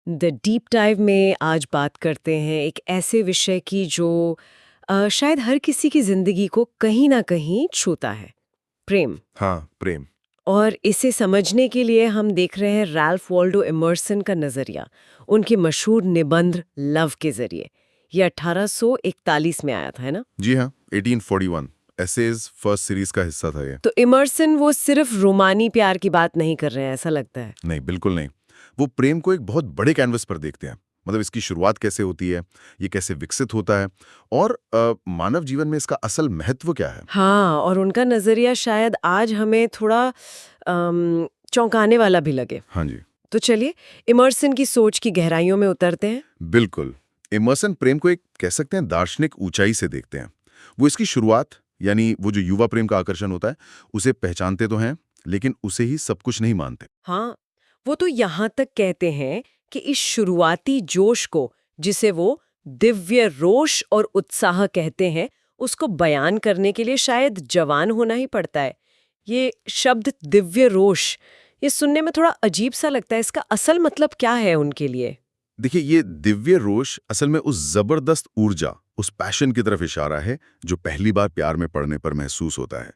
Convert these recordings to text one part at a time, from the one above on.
The deep dive में आज बात करते हैं एक ऐसे विषय की जो शायद हर किसी की जिंदगी को कहीं ना कहीं छूता है। प्रेम। हाँ, प्रेम। और इसे समझने के लिए हम देख रहे हैं रैल्फ वॉल्डो इमर्सन का नजरिया, उनके मशहूर निबंध लव के जरिए। ये 1841 में आया था, है ना? जी हाँ, 1841 एसेज फर्स्ट सीरीज का हिस्सा था ये। तो इमर्सन वो सिर्फ रोमानी प्यार की बात नहीं कर रहे हैं, ऐसा लगता है। नहीं, बिल्कुल नहीं। वो प्रेम को एक बहुत बड़े कैनवस पर देखते हैं। मतलब इसकी शुरुआत कैसे होती है, ये कैसे विकसित होता है और मानव जीवन में इसका असल महत्व क्या है। हाँ, और उनका नजरिया शायद आज हमें थोड़ा चौंकाने वाला भी लगे। हाँ जी, तो चलिए इमर्सन की सोच की गहराइयों में उतरते हैं। बिल्कुल। इमर्सन प्रेम को एक कह सकते हैं दार्शनिक ऊंचाई से देखते हैं। वो इसकी शुरुआत यानी वो जो युवा प्रेम का आकर्षण होता है उसे पहचानते तो हैं, लेकिन उसे ही सब कुछ नहीं मानते। हाँ, वो तो यहाँ तक कहते हैं कि इस शुरुआती जोश को, जिसे वो दिव्य रोष और उत्साह कहते हैं, उसको बयान करने के लिए शायद जवान होना ही पड़ता है। ये शब्द दिव्य रोष, ये सुनने में थोड़ा अजीब सा लगता है। इसका असल मतलब क्या है उनके लिए? देखिए, ये दिव्य रोष असल में उस जबरदस्त ऊर्जा, उस पैशन की तरफ इशारा है जो पहली बार प्यार में पड़ने पर महसूस होता है।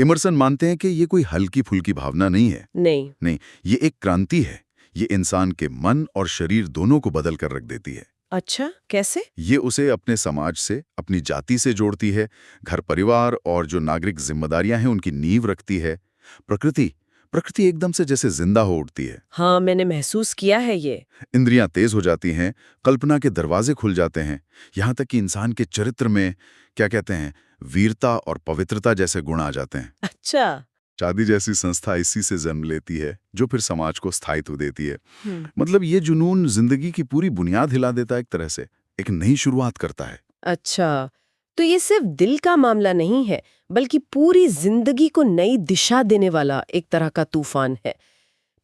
इमर्सन मानते हैं कि ये कोई हल्की फुल्की भावना नहीं है। नहीं। नहीं, ये एक क्रांति है। ये इंसान के मन और शरीर दोनों को बदल कर रख देती है। अच्छा, कैसे? ये उसे अपने समाज से, अपनी जाति से जोड़ती है, घर परिवार और जो नागरिक जिम्मेदारियां हैं उनकी नींव रखती है। प्रकृति प्रकृति एकदम से जैसे जिंदा हो उठती है। हाँ, मैंने महसूस किया है ये। इंद्रियां तेज हो जाती हैं, कल्पना के दरवाजे खुल जाते हैं, यहाँ तक कि इंसान के चरित्र में क्या कहते हैं, वीरता और पवित्रता जैसे गुण आ जाते हैं। अच्छा। शादी जैसी संस्था इसी से जन्म लेती है, जो फिर समाज को स्थायित्व देती है। हम्म। मतलब ये जुनून जिंदगी की पूरी बुनियाद हिला देता है, एक तरह से एक नई शुरुआत करता है। अच्छा, तो ये सिर्फ दिल का मामला नहीं है, बल्कि पूरी जिंदगी को नई दिशा देने वाला एक तरह का तूफान है।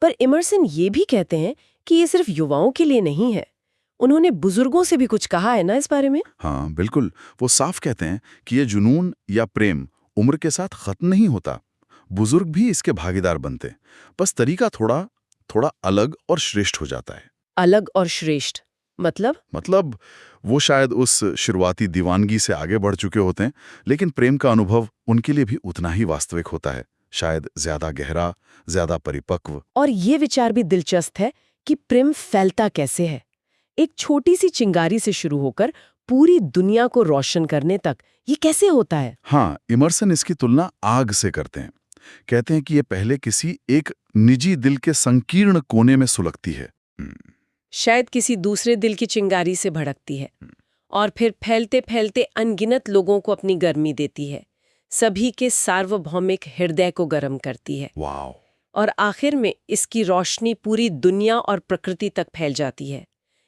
पर इमर्सन ये भी कहते हैं कि ये सिर्फ युवाओं के लिए नहीं है। उन्होंने बुजुर्गों से भी कुछ कहा है ना इस बारे में? हाँ, बिल्कुल। वो साफ कहते हैं कि ये जुनून या प्रेम उम्र के साथ खत्म नहीं होता। बुजुर्ग भी इसके भागीदार बनते, बस तरीका थोड़ा थोड़ा अलग और श्रेष्ठ हो जाता है। अलग और श्रेष्ठ मतलब वो शायद उस शुरुआती दीवानगी से आगे बढ़ चुके होते हैं, लेकिन प्रेम का अनुभव उनके लिए भी उतना ही वास्तविक होता है, शायद ज्यादा गहरा, ज्यादा परिपक्व। और ये विचार भी दिलचस्प है कि प्रेम फैलता कैसे है। एक छोटी सी चिंगारी से शुरू होकर पूरी दुनिया को रोशन करने तक ये कैसे होता है? हाँ, इमर्सन इसकी तुलना आग से करते हैं। कहते हैं कि ये पहले किसी एक निजी दिल के संकीर्ण कोने में सुलगती है। शायद किसी दूसरे दिल की चिंगारी से भड़कती है और फिर फैलते फैलते अनगिनत लोगों को अपनी गर्मी देती है, सभी के सार्वभौमिक हृदय को गर्म करती है। वाह! और आखिर में इसकी रोशनी पूरी दुनिया और प्रकृति तक फैल जाती है।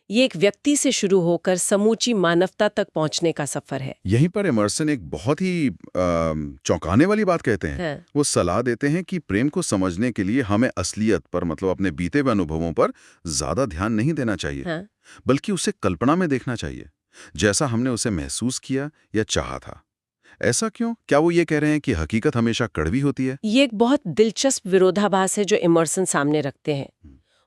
ये एक व्यक्ति से शुरू होकर समूची मानवता तक पहुंचने का सफर है। यहीं पर इमर्सन एक बहुत ही चौंकाने वाली बात कहते हैं। हाँ। वो सलाह देते हैं कि प्रेम को समझने के लिए हमें असलियत पर, मतलब अपने बीते हुए अनुभवों पर ज्यादा ध्यान नहीं देना चाहिए। हाँ। बल्कि उसे कल्पना में देखना चाहिए, जैसा हमने उसे महसूस किया या चाहा था। ऐसा क्यों? क्या वो ये कह रहे हैं कि हकीकत हमेशा कड़वी होती है? ये एक बहुत दिलचस्प विरोधाभास है जो इमर्सन सामने रखते हैं।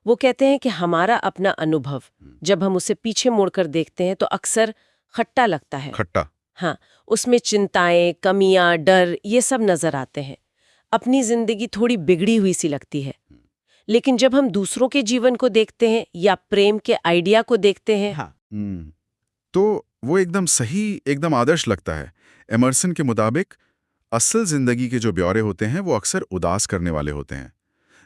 वो कहते हैं कि हमारा अपना अनुभव जब हम उसे पीछे मुड़कर देखते हैं तो अक्सर खट्टा लगता है। खट्टा? हाँ, उसमें चिंताएं, कमियां, डर, ये सब नजर आते हैं। अपनी जिंदगी थोड़ी बिगड़ी हुई सी लगती है। लेकिन जब हम दूसरों के जीवन को देखते हैं या प्रेम के आइडिया को देखते हैं, हाँ। तो वो एकदम सही, एकदम आदर्श लगता है। एमर्सन के मुताबिक असल जिंदगी के जो ब्यौरे होते हैं वो अक्सर उदास करने वाले होते हैं,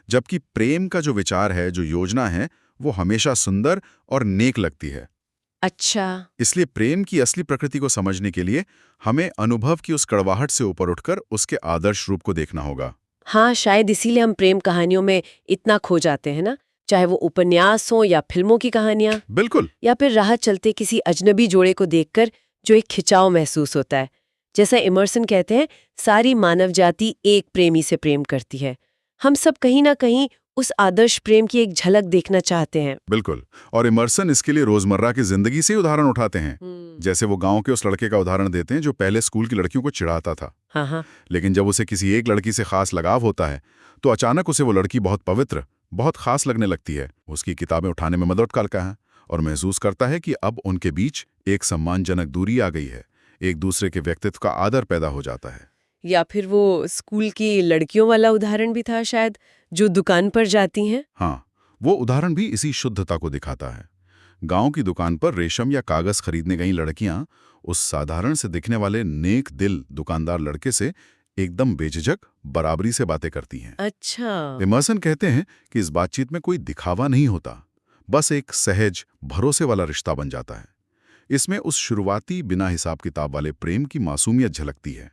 जबकि प्रेम का जो विचार है, जो योजना है, वो हमेशा सुंदर और नेक लगती है। अच्छा। इसलिए प्रेम की असली प्रकृति को समझने के लिए हमें अनुभव की उस कड़वाहट से ऊपर उठकर उसके आदर्श रूप को देखना होगा। हाँ, शायद इसीलिए हम प्रेम कहानियों में इतना खो जाते हैं ना, चाहे वो उपन्यास हो या फिल्मों की कहानियां, बिल्कुल। या फिर राह चलते किसी अजनबी जोड़े को देखकर जो एक खिंचाव महसूस होता है। जैसा इमर्सन कहते हैं, सारी मानव जाति एक प्रेमी से प्रेम करती है। हम सब कहीं ना कहीं उस आदर्श प्रेम की एक झलक देखना चाहते हैं। बिल्कुल। और इमर्सन इसके लिए रोजमर्रा की जिंदगी से उदाहरण उठाते हैं। जैसे वो गांव के उस लड़के का उदाहरण देते हैं जो पहले स्कूल की लड़कियों को चिढ़ाता था। हाँ हाँ। लेकिन जब उसे किसी एक लड़की से खास लगाव होता है तो अचानक उसे वो लड़की बहुत पवित्र, बहुत खास लगने लगती है। उसकी किताबें उठाने में मदद करता है और महसूस करता है कि अब उनके बीच एक सम्मानजनक दूरी आ गई है, एक दूसरे के व्यक्तित्व का आदर पैदा हो जाता है। या फिर वो स्कूल की लड़कियों वाला उदाहरण भी था शायद, जो दुकान पर जाती हैं। हाँ, वो उदाहरण भी इसी शुद्धता को दिखाता है। गांव की दुकान पर रेशम या कागज खरीदने गई लड़कियां उस साधारण से दिखने वाले नेक दिल दुकानदार लड़के से एकदम बेझिझक बराबरी से बातें करती हैं। अच्छा। एमर्सन कहते हैं कि इस बातचीत में कोई दिखावा नहीं होता, बस एक सहज भरोसे वाला रिश्ता बन जाता है। इसमें उस शुरुआती बिना हिसाब किताब वाले प्रेम की मासूमियत झलकती है।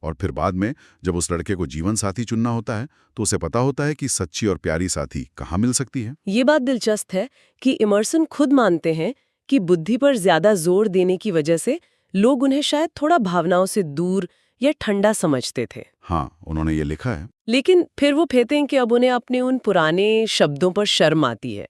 और फिर बाद में जब उस लड़के को जीवन साथी चुनना होता है तो उसे पता होता है कि सच्ची और प्यारी साथी कहाँ मिल सकती है। ये बात दिलचस्प है कि इमर्सन खुद मानते हैं कि बुद्धि पर ज्यादा जोर देने की वजह से लोग उन्हें शायद थोड़ा भावनाओं से दूर या ठंडा समझते थे। हाँ, उन्होंने ये लिखा है। लेकिन फिर वो कहते हैं कि अब उन्हें अपने उन पुराने शब्दों पर शर्म आती है,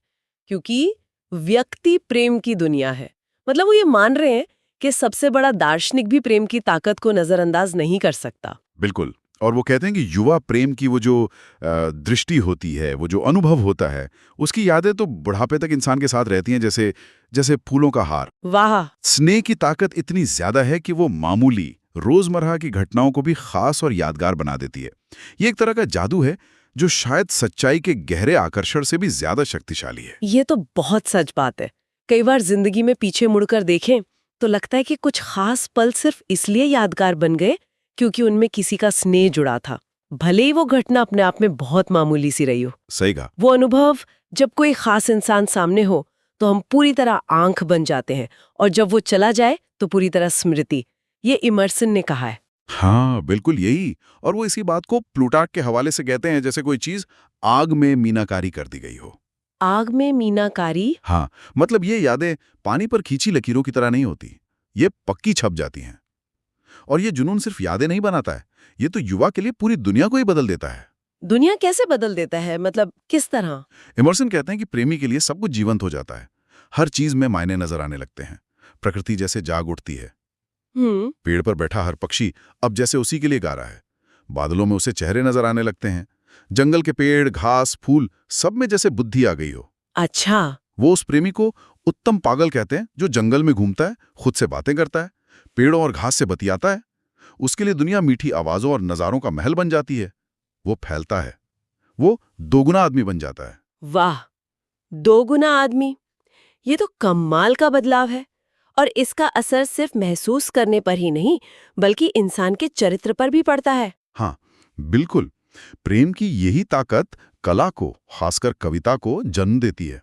क्योंकि व्यक्ति प्रेम की दुनिया है। मतलब वो ये मान रहे हैं कि सबसे बड़ा दार्शनिक भी प्रेम की ताकत को नजरअंदाज नहीं कर सकता। बिल्कुल। और वो कहते हैं कि युवा प्रेम की वो जो दृष्टि होती है, वो जो अनुभव होता है, उसकी यादें तो बुढ़ापे तक इंसान के साथ रहती हैं, जैसे जैसे फूलों का हार। वाह। स्नेह की ताकत इतनी ज्यादा है कि वो मामूली रोजमर्रा की घटनाओं को भी खास और यादगार बना देती है। ये एक तरह का जादू है जो शायद सच्चाई के गहरे आकर्षण से भी ज्यादा शक्तिशाली है। ये तो बहुत सच बात है। कई बार जिंदगी में पीछे मुड़कर देखें तो लगता है कि कुछ खास पल सिर्फ इसलिए यादगार बन गए क्योंकि उनमें किसी का स्नेह जुड़ा था, भले ही वो घटना अपने आप में बहुत मामूली सी रही हो। सही कहा। वो अनुभव जब कोई खास इंसान सामने हो तो हम पूरी तरह आंख बन जाते हैं, और जब वो चला जाए तो पूरी तरह स्मृति। ये इमर्सन ने कहा है। हाँ, बिल्कुल यही। और वो इसी बात को प्लूटार्क के हवाले से कहते हैं, जैसे कोई चीज आग में मीनाकारी कर दी गई हो। आग में मीनाकारी? हाँ, मतलब ये यादें पानी पर खींची लकीरों की तरह नहीं होती, ये पक्की छप जाती हैं। और ये जुनून सिर्फ यादें नहीं बनाता है, ये तो युवा के लिए पूरी दुनिया को ही बदल देता है। दुनिया कैसे बदल देता है, मतलब किस तरह? इमर्सन कहते हैं कि प्रेमी के लिए सब कुछ जीवंत हो जाता है, हर चीज में मायने नजर आने लगते हैं। प्रकृति जैसे जाग उठती है, पेड़ पर बैठा हर पक्षी अब जैसे उसी के लिए गा रहा है, बादलों में उसे चेहरे नजर आने लगते हैं, जंगल के पेड़ घास फूल सब में जैसे बुद्धि आ गई हो। अच्छा। वो उस प्रेमी को उत्तम पागल कहते हैं जो जंगल में घूमता है, खुद से बातें करता है, पेड़ों और घास से बतियाता है। उसके लिए दुनिया मीठी आवाजों और नजारों का महल बन जाती है। वो फैलता है, वो दोगुना आदमी बन जाता है। वाह, दोगुना आदमी, ये तो कमाल का बदलाव है। और इसका असर सिर्फ महसूस करने पर ही नहीं बल्कि इंसान के चरित्र पर भी पड़ता है। हाँ, बिल्कुल। प्रेम की यही ताकत कला को, खासकर कविता को जन्म देती है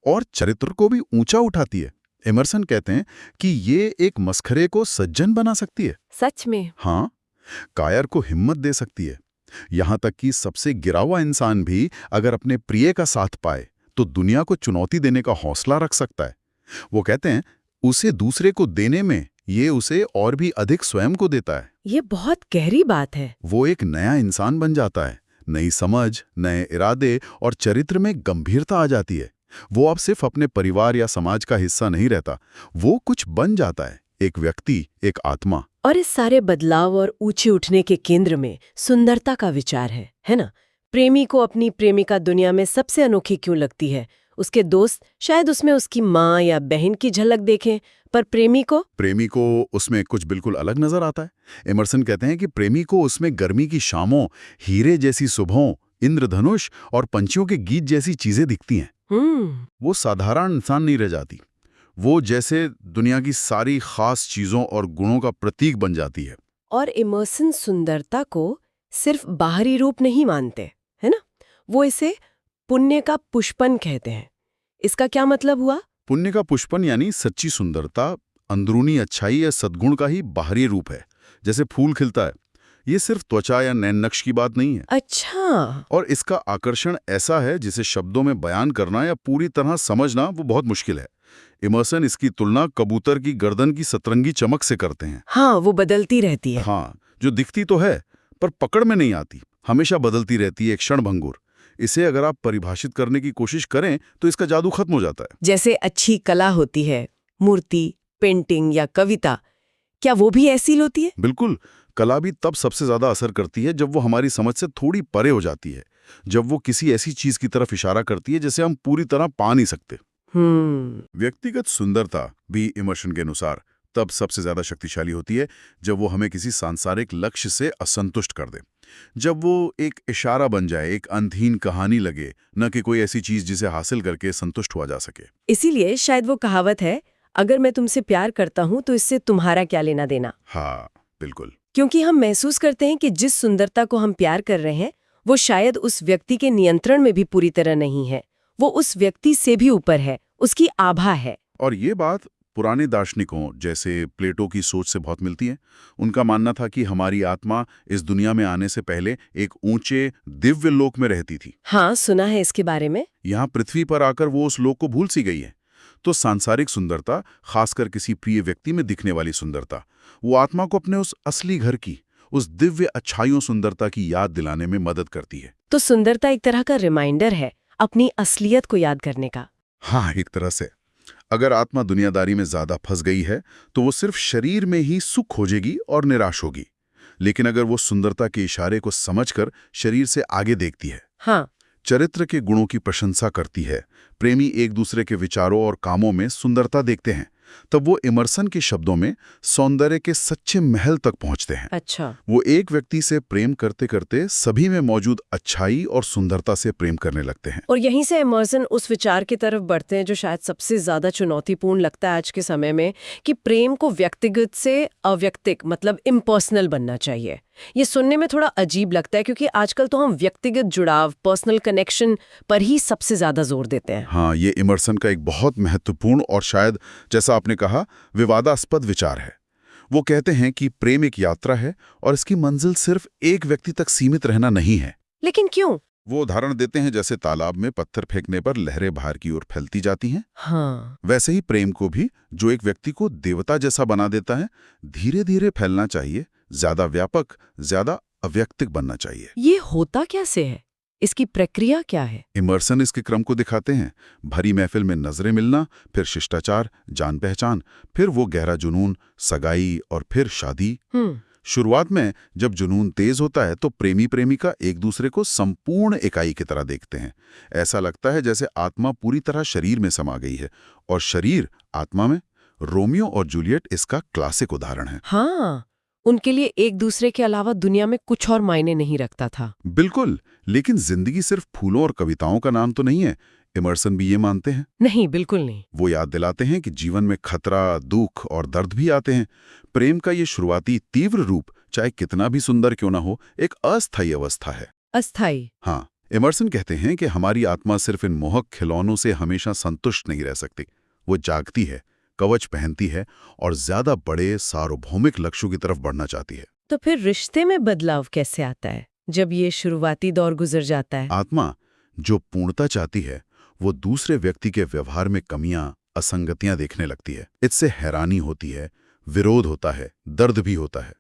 और चरित्र को भी ऊंचा उठाती है। एमर्सन कहते हैं कि ये एक मस्खरे को सज्जन बना सकती है। सच में? हाँ, कायर को हिम्मत दे सकती है। यहां तक कि सबसे गिरा हुआ इंसान भी अगर अपने प्रिय का साथ पाए तो दुनिया को चुनौती देने का हौसला रख सकता है। वो कहते हैं उसे दूसरे को देने में ये उसे और भी अधिक स्वयं को देता है। ये बहुत गहरी बात है। वो एक नया इंसान बन जाता है, नई समझ, नए इरादे और चरित्र में गंभीरता आ जाती है। वो अब सिर्फ अपने परिवार या समाज का हिस्सा नहीं रहता, वो कुछ बन जाता है, एक व्यक्ति, एक आत्मा। और इस सारे बदलाव और ऊंचे उठने के केंद्र में सुंदरता का विचार है ना? प्रेमी को अपनी प्रेमिका दुनिया में सबसे अनोखी क्यों लगती है? उसके दोस्त शायद उसमें उसकी माँ या बहन की झलक देखें, पर प्रेमी को उसमें कुछ बिल्कुल अलग नजर आता है। एमर्सन कहते हैं कि प्रेमी को उसमें गर्मी की शामों, हीरे जैसी सुबहों, इंद्रधनुष और पंछियों के गीत जैसी चीजें दिखती हैं। वो साधारण इंसान नहीं रह जाती, वो जैसे दुनिया की सारी खास चीजों और गुणों का प्रतीक बन जाती है। और इमर्सन सुंदरता को सिर्फ बाहरी रूप नहीं मानते, है ना? वो इसे पुण्य का पुष्पन कहते हैं। इसका क्या मतलब हुआ? पुण्य का पुष्पन यानी सच्ची सुंदरता, अंदरूनी अच्छाई या सद्गुण का ही बाहरी रूप है। जैसे फूल खिलता है, ये सिर्फ त्वचा या नैन नक्श की बात नहीं है। अच्छा। और इसका आकर्षण ऐसा है जिसे शब्दों में बयान करना या पूरी तरह समझना वो बहुत मुश्किल है। इमर्सन इसकी तुलना कबूतर की गर्दन की सतरंगी चमक से करते हैं। हाँ, वो बदलती रहती है। हाँ, जो दिखती तो है पर पकड़ में नहीं आती, हमेशा बदलती रहती है, एक क्षणभंगुर। इसे अगर आप परिभाषित करने की कोशिश करें तो इसका जादू खत्म हो जाता है। जैसे अच्छी कला होती है, मूर्ति, पेंटिंग या कविता, क्या वो भी ऐसी होती है? बिल्कुल। कला भी तब सबसे ज्यादा असर करती है जब वो हमारी समझ से थोड़ी परे हो जाती है, जब वो किसी ऐसी चीज की तरफ इशारा करती है जिसे हम पूरी तरह पा नहीं सकते। व्यक्तिगत सुंदरता भी इमर्शन के अनुसार तब सबसे ज्यादा शक्तिशाली होती है जब वो हमें किसी सांसारिक लक्ष्य से असंतुष्ट कर दे। जब वो एक इशारा बन जाए, एक अंतहीन कहानी लगे, न कि कोई ऐसी चीज जिसे हासिल करके संतुष्ट हुआ जा सके। इसीलिए शायद वो कहावत है, अगर मैं तुमसे प्यार करता हूं तो इससे तुम्हारा क्या लेना देना। हाँ, बिल्कुल। क्योंकि हम महसूस करते हैं कि जिस सुंदरता को हम प्यार कर रहे हैं वो शायद उस व्यक्ति के नियंत्रण में भी पूरी तरह नहीं है, वो उस व्यक्ति से भी ऊपर है, उसकी आभा है। और ये बात पुराने दार्शनिकों जैसे प्लेटो की सोच से बहुत मिलती है। उनका मानना था कि हमारी आत्मा इस दुनिया में आने से पहले एक ऊंचे दिव्य लोक में रहती थी। हाँ, सुना है इसके बारे में। यहाँ पृथ्वी पर आकर वो उस लोक को भूल सी गई है। तो सांसारिक सुंदरता, खासकर किसी प्रिय व्यक्ति में दिखने वाली सुंदरता, वो आत्मा को अपने उस असली घर की, उस दिव्य अच्छाइयों सुंदरता की याद दिलाने में मदद करती है। तो सुंदरता एक तरह का रिमाइंडर है अपनी असलियत को याद करने का। हाँ, एक तरह से। अगर आत्मा दुनियादारी में ज्यादा फंस गई है तो वो सिर्फ शरीर में ही सुख खोजेगी और निराश होगी। लेकिन अगर वो सुंदरता के इशारे को समझकर शरीर से आगे देखती है, हाँ, चरित्र के गुणों की प्रशंसा करती है, प्रेमी एक दूसरे के विचारों और कामों में सुंदरता देखते हैं, तब वो इमर्सन के शब्दों में सौंदर्य के सच्चे महल तक पहुंचते हैं। अच्छा। वो एक व्यक्ति से प्रेम करते करते सभी में मौजूद अच्छाई और सुंदरता से प्रेम करने लगते हैं। और यहीं से इमर्सन उस विचार की तरफ बढ़ते हैं जो शायद सबसे ज्यादा चुनौतीपूर्ण लगता है आज के समय में, कि प्रेम को व्यक्तिगत से अव्यक्तिक मतलब इम्पर्सनल बनना चाहिए। ये सुनने में थोड़ा अजीब लगता है क्योंकि आजकल तो हम व्यक्तिगत जुड़ाव, पर्सनल कनेक्शन पर ही सबसे ज्यादा जोर देते हैं। हाँ, ये इमर्सन का एक बहुत महत्वपूर्ण और शायद, जैसा आपने कहा, विवादास्पद विचार है। वो कहते हैं कि प्रेम एक यात्रा है और इसकी मंजिल सिर्फ एक व्यक्ति तक सीमित रहना नहीं है। लेकिन क्यों? वो उदाहरण देते हैं जैसे तालाब में पत्थर फेंकने पर लहरें बाहर की ओर फैलती जाती हैं। हाँ, वैसे ही प्रेम को भी, जो एक व्यक्ति को देवता जैसा बना देता है, धीरे धीरे फैलना चाहिए, ज्यादा व्यापक, ज्यादा अव्यक्तिक बनना चाहिए। ये होता कैसे है? इसकी प्रक्रिया क्या है? इमर्सन इसके क्रम को दिखाते हैं। भरी महफिल में नजरें मिलना, फिर शिष्टाचार, जान पहचान, फिर वो गहरा जुनून, सगाई और फिर शादी। शुरुआत में जब जुनून तेज होता है तो प्रेमी प्रेमिका एक दूसरे को संपूर्ण इकाई की तरह देखते हैं। ऐसा लगता है जैसे आत्मा पूरी तरह शरीर में समा गई है और शरीर आत्मा में। रोमियो और जूलियट इसका क्लासिक उदाहरण है। हाँ, उनके लिए एक दूसरे के अलावा दुनिया में कुछ और मायने नहीं रखता था। बिल्कुल, लेकिन जिंदगी सिर्फ फूलों और कविताओं का नाम तो नहीं है। इमर्सन भी ये मानते हैं। नहीं, बिल्कुल नहीं। वो याद दिलाते हैं कि जीवन में खतरा, दुख और दर्द भी आते हैं। प्रेम का ये शुरुआती तीव्र रूप, चाहे कितना भी सुंदर क्यों ना हो, एक अस्थायी अवस्था है। अस्थायी? हाँ, इमर्सन कहते हैं कि हमारी आत्मा सिर्फ इन मोहक खिलौनों से हमेशा संतुष्ट नहीं रह सकती। वो जागती है, कवच पहनती है और ज्यादा बड़े सार्वभौमिक लक्ष्यों की तरफ बढ़ना चाहती है। तो फिर रिश्ते में बदलाव कैसे आता है जब ये शुरुआती दौर गुजर जाता है? आत्मा जो पूर्णता चाहती है वो दूसरे व्यक्ति के व्यवहार में कमियां, असंगतियां देखने लगती है। इससे हैरानी होती है, विरोध होता है, दर्द भी होता है।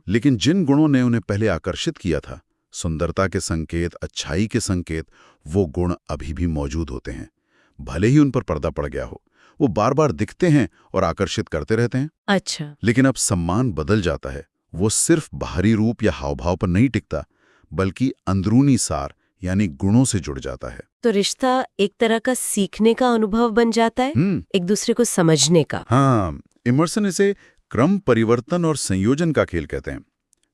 लेकिन जिन गुणों ने उन्हें पहले आकर्षित किया था, सुंदरता के संकेत, अच्छाई के संकेत, वो गुण अभी भी मौजूद होते हैं। भले ही उन पर पर्दा पड़ गया हो, वो बार बार दिखते हैं और आकर्षित करते रहते हैं। अच्छा। लेकिन अब सम्मान बदल जाता है। वो सिर्फ बाहरी रूप या हाव भाव पर नहीं टिकता, बल्कि अंदरूनी सार यानी गुणों से जुड़ जाता है। तो रिश्ता एक तरह का सीखने का अनुभव बन जाता है, एक दूसरे को समझने का। हाँ, इमर्सन इसे क्रम परिवर्तन और संयोजन का खेल कहते हैं।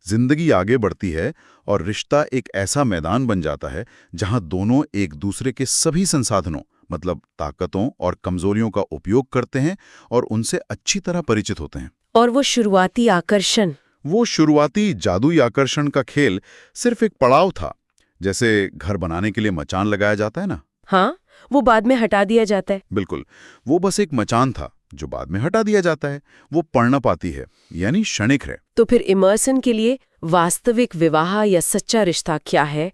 जिंदगी आगे बढ़ती है और रिश्ता एक ऐसा मैदान बन जाता है जहां दोनों एक दूसरे के सभी संसाधनों, मतलब ताकतों और कमजोरियों का उपयोग करते हैं और उनसे अच्छी तरह परिचित होते हैं। और वो शुरुआती आकर्षण, वो शुरुआती जादुई आकर्षण का खेल सिर्फ एक पड़ाव था। जैसे घर बनाने के लिए मचान लगाया जाता है ना। हाँ, वो बाद में हटा दिया जाता है। बिल्कुल, वो बस एक मचान था जो बाद में हटा दिया जाता है। वो पर्णपाती है, यानी क्षणिक है। तो फिर इमर्सन के लिए वास्तविक विवाह या सच्चा रिश्ता क्या है?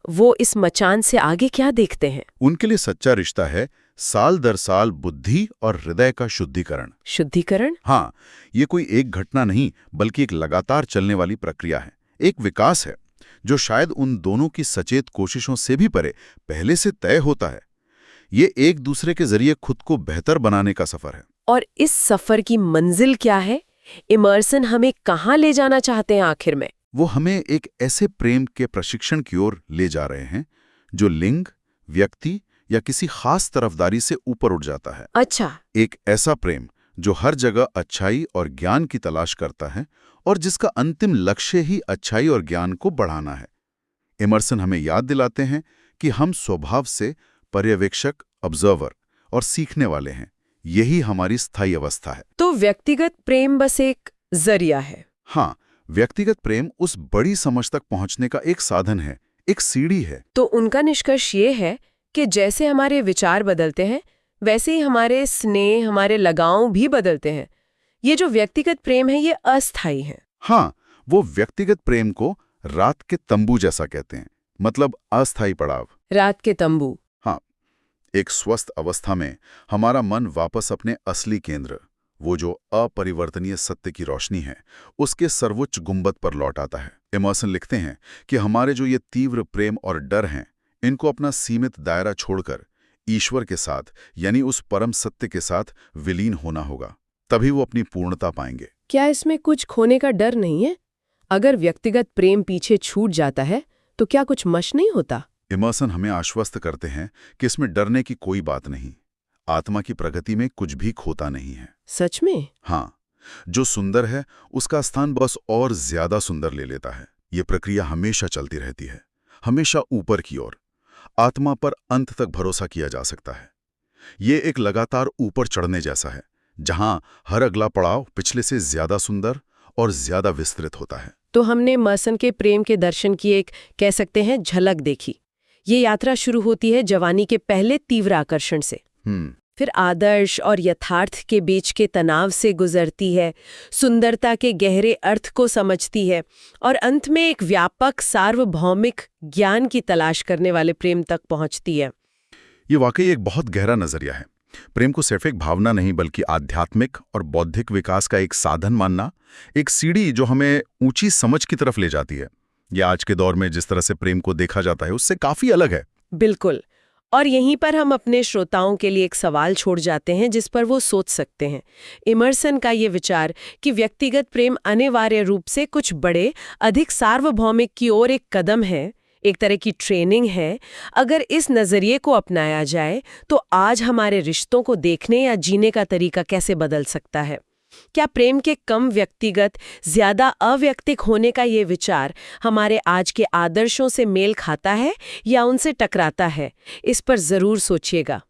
वो इस मचान से आगे क्या देखते हैं? उनके लिए सच्चा रिश्ता है साल दर साल बुद्धि और हृदय का शुद्धिकरण। शुद्धिकरण? हाँ, ये कोई एक घटना नहीं, बल्कि एक लगातार चलने वाली प्रक्रिया है, एक विकास है जो शायद उन दोनों की सचेत कोशिशों से भी परे पहले से तय होता है। ये एक दूसरे के जरिए खुद को बेहतर बनाने का सफर है। और इस सफर की मंजिल क्या है? इमर्सन हमें कहाँ ले जाना चाहते हैं आखिर में? वो हमें एक ऐसे प्रेम के प्रशिक्षण की ओर ले जा रहे हैं जो लिंग, व्यक्ति या किसी खास तरफदारी से ऊपर उठ जाता है। अच्छा। एक ऐसा प्रेम जो हर जगह अच्छाई और ज्ञान की तलाश करता है और जिसका अंतिम लक्ष्य ही अच्छाई और ज्ञान को बढ़ाना है। एमर्सन हमें याद दिलाते हैं कि हम स्वभाव से पर्यवेक्षक, ऑब्जर्वर और सीखने वाले हैं। यही हमारी स्थायी अवस्था है। तो व्यक्तिगत प्रेम बस एक जरिया है। हाँ, व्यक्तिगत प्रेम उस बड़ी समझ तक पहुंचने का एक साधन है, एक सीढ़ी है। तो उनका निष्कर्ष ये है कि जैसे हमारे विचार बदलते हैं वैसे ही हमारे स्नेह, हमारे लगाव भी बदलते हैं। ये जो व्यक्तिगत प्रेम है ये अस्थायी है। हाँ, वो व्यक्तिगत प्रेम को रात के तंबू जैसा कहते हैं, मतलब अस्थायी पड़ाव। रात के तंबू। हाँ, एक स्वस्थ अवस्था में हमारा मन वापस अपने असली केंद्र, वो जो अपरिवर्तनीय सत्य की रोशनी है, उसके सर्वोच्च गुंबद पर लौट आता है। एमर्सन लिखते हैं कि हमारे जो ये तीव्र प्रेम और डर हैं, इनको अपना सीमित दायरा छोड़कर ईश्वर के साथ यानी उस परम सत्य के साथ विलीन होना होगा, तभी वो अपनी पूर्णता पाएंगे। क्या इसमें कुछ खोने का डर नहीं है? अगर व्यक्तिगत प्रेम पीछे छूट जाता है तो क्या कुछ मश नहीं होता? एमर्सन हमें आश्वस्त करते हैं कि इसमें डरने की कोई बात नहीं। आत्मा की प्रगति में कुछ भी खोता नहीं है। सच में? हाँ, जो सुंदर है उसका स्थान बस और ज्यादा सुंदर ले लेता है। ये प्रक्रिया हमेशा चलती रहती है, हमेशा ऊपर की ओर। आत्मा पर अंत तक भरोसा किया जा सकता है। ये एक लगातार ऊपर चढ़ने जैसा है, जहां हर अगला पड़ाव पिछले से ज्यादा सुंदर और ज्यादा विस्तृत होता है। तो हमने एमर्सन के प्रेम के दर्शन की एक, कह सकते हैं, झलक देखी। ये यात्रा शुरू होती है जवानी के पहले तीव्र आकर्षण से, फिर आदर्श और यथार्थ के बीच के तनाव से गुजरती है, सुंदरता के गहरे अर्थ को समझती है और अंत में एक व्यापक सार्वभौमिक ज्ञान की तलाश करने वाले प्रेम तक पहुंचती है। ये वाकई एक बहुत गहरा नजरिया है। प्रेम को सिर्फ एक भावना नहीं बल्कि आध्यात्मिक और बौद्धिक विकास का एक साधन मानना, एक सीढ़ी जो हमें ऊंची समझ की तरफ ले जाती है। यह आज के दौर में जिस तरह से प्रेम को देखा जाता है उससे काफी अलग है। बिल्कुल। और यहीं पर हम अपने श्रोताओं के लिए एक सवाल छोड़ जाते हैं जिस पर वो सोच सकते हैं। एमर्सन का ये विचार कि व्यक्तिगत प्रेम अनिवार्य रूप से कुछ बड़े, अधिक सार्वभौमिक की ओर एक कदम है, एक तरह की ट्रेनिंग है। अगर इस नजरिए को अपनाया जाए तो आज हमारे रिश्तों को देखने या जीने का तरीका कैसे बदल सकता है? क्या प्रेम के कम व्यक्तिगत, ज्यादा अव्यक्तिक होने का ये विचार हमारे आज के आदर्शों से मेल खाता है या उनसे टकराता है? इस पर जरूर सोचिएगा।